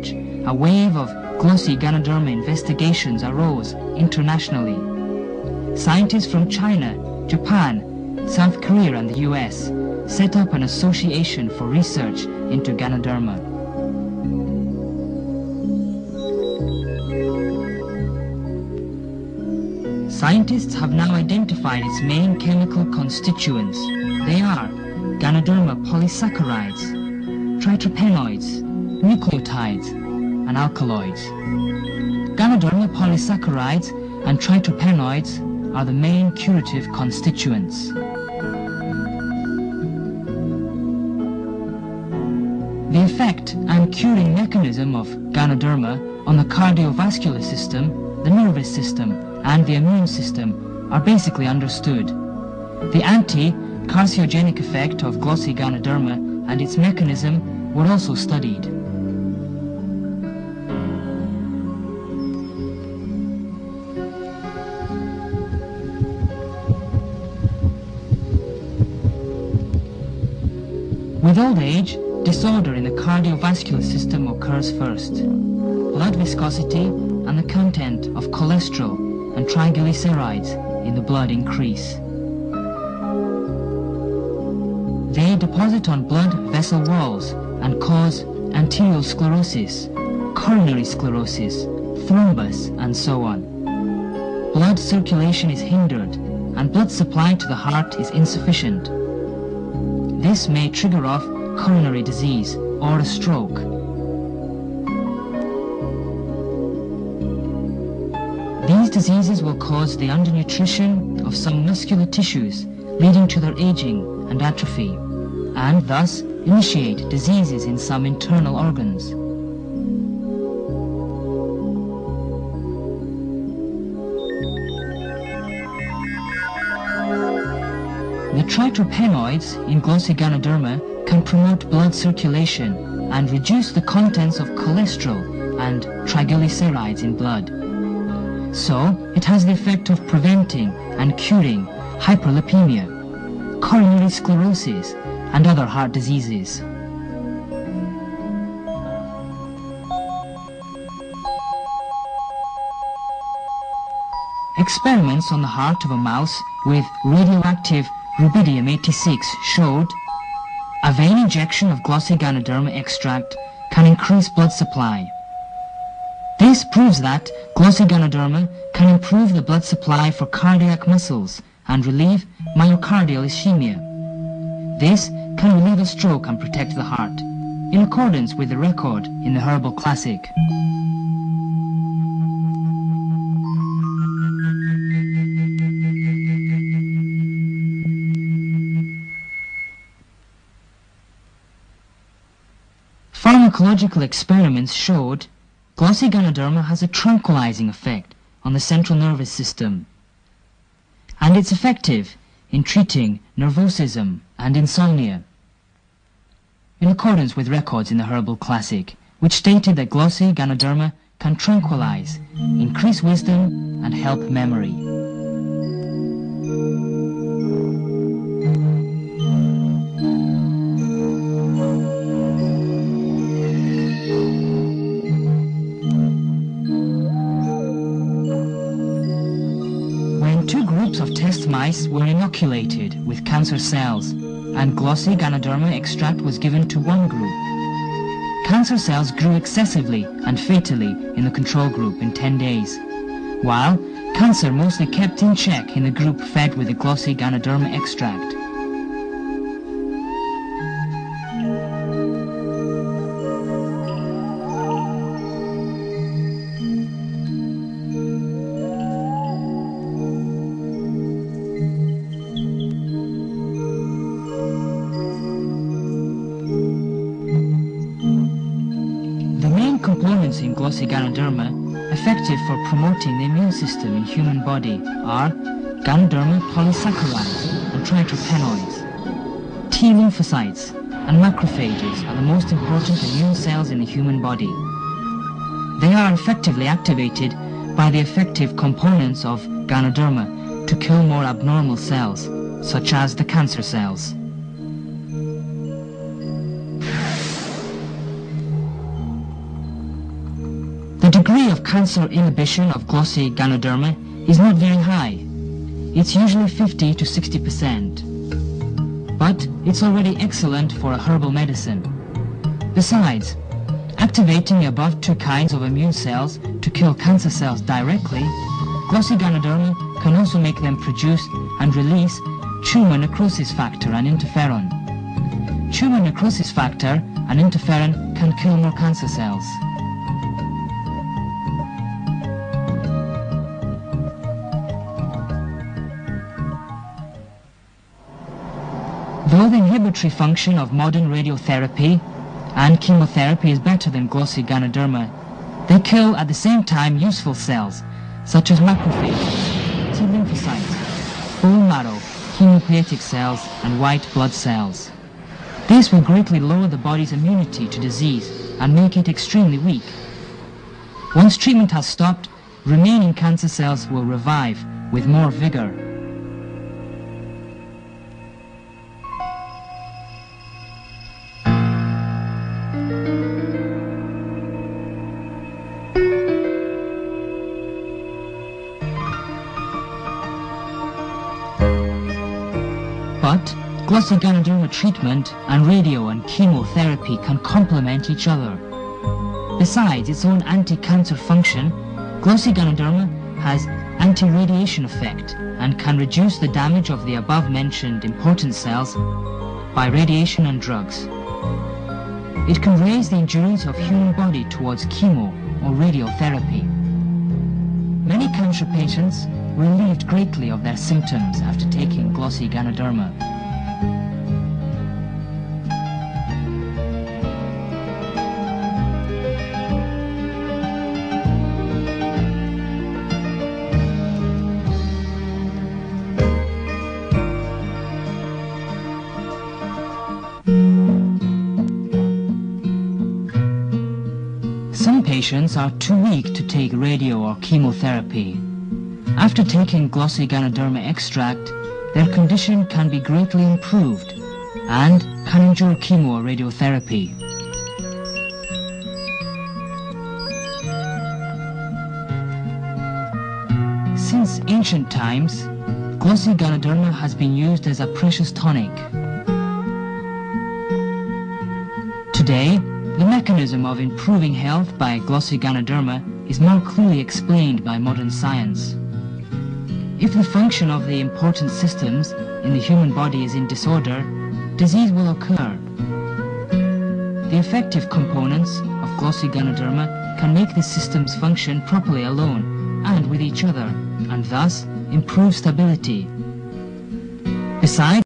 research, a wave of glossy Ganoderma investigations arose internationally. Scientists from China, Japan, South Korea and the US set up an association for research into Ganoderma. Scientists have now identified its main chemical constituents. They are Ganoderma polysaccharides, triterpenoids, nucleotides, and alkaloids. Ganoderma polysaccharides and triterpenoids are the main curative constituents. The effect and curing mechanism of Ganoderma on the cardiovascular system, the nervous system, and the immune system are basically understood. The anti-carcinogenic effect of glossy Ganoderma and its mechanism were also studied. With old age, disorder in the cardiovascular system occurs first. Blood viscosity and the content of cholesterol and triglycerides in the blood increase. They deposit on blood vessel walls and cause arteriosclerosis, coronary sclerosis, thrombus, and so on. Blood circulation is hindered and blood supply to the heart is insufficient. This may trigger off coronary disease or a stroke. These diseases will cause the undernutrition of some muscular tissues, leading to their aging and atrophy, and thus initiate diseases in some internal organs. The triterpenoids in glossy Ganoderma can promote blood circulation and reduce the contents of cholesterol and triglycerides in blood. So, it has the effect of preventing and curing hyperlipemia, coronary sclerosis, and other heart diseases. Experiments on the heart of a mouse with radioactive rubidium-86 showed a vein injection of glossy Ganoderma extract can increase blood supply. This proves that glossy Ganoderma can improve the blood supply for cardiac muscles and relieve myocardial ischemia. This can relieve a stroke and protect the heart, in accordance with the record in the Herbal Classic. Pharmacological experiments showed glossy Ganoderma has a tranquilizing effect on the central nervous system, and it's effective in treating nervosism and insomnia, in accordance with records in the Herbal Classic, which stated that glossy Ganoderma can tranquilize, increase wisdom, and help memory. Of test mice were inoculated with cancer cells, and glossy Ganoderma extract was given to one group. Cancer cells grew excessively and fatally in the control group in 10 days, while cancer mostly kept in check in the group fed with the glossy Ganoderma extract. Components in glossy Ganoderma effective for promoting the immune system in human body are Ganoderma polysaccharides and triterpenoids. T lymphocytes and macrophages are the most important immune cells in the human body. They are effectively activated by the effective components of Ganoderma to kill more abnormal cells, such as the cancer cells. degree of cancer inhibition of glossy Ganoderma is not very high. It's usually 50 to 60%. But it's already excellent for a herbal medicine. Besides, activating the above two kinds of immune cells to kill cancer cells directly, glossy Ganoderma can also make them produce and release tumor necrosis factor and interferon. Tumor necrosis factor and interferon can kill more cancer cells. Though the inhibitory function of modern radiotherapy and chemotherapy is better than glossy Ganoderma, they kill at the same time useful cells such as macrophages, T lymphocytes, bone marrow, hematopoietic cells and white blood cells. This will greatly lower the body's immunity to disease and make it extremely weak. Once treatment has stopped, remaining cancer cells will revive with more vigor. But glossy Ganoderma treatment and radio and chemotherapy can complement each other. Besides its own anti-cancer function, glossy Ganoderma has anti-radiation effect and can reduce the damage of the above-mentioned important cells by radiation and drugs. It can raise the endurance of human body towards chemo or radiotherapy. Many cancer patients relieved greatly of their symptoms after taking glossy Ganoderma. Some patients are too weak to take radio or chemotherapy. After taking glossy Ganoderma extract, their condition can be greatly improved and can endure chemo or radiotherapy. Since ancient times, glossy Ganoderma has been used as a precious tonic. Today, the mechanism of improving health by glossy Ganoderma is more clearly explained by modern science. If the function of the important systems in the human body is in disorder, disease will occur. The effective components of glossy Ganoderma can make these systems function properly alone and with each other, and thus improve stability. Besides,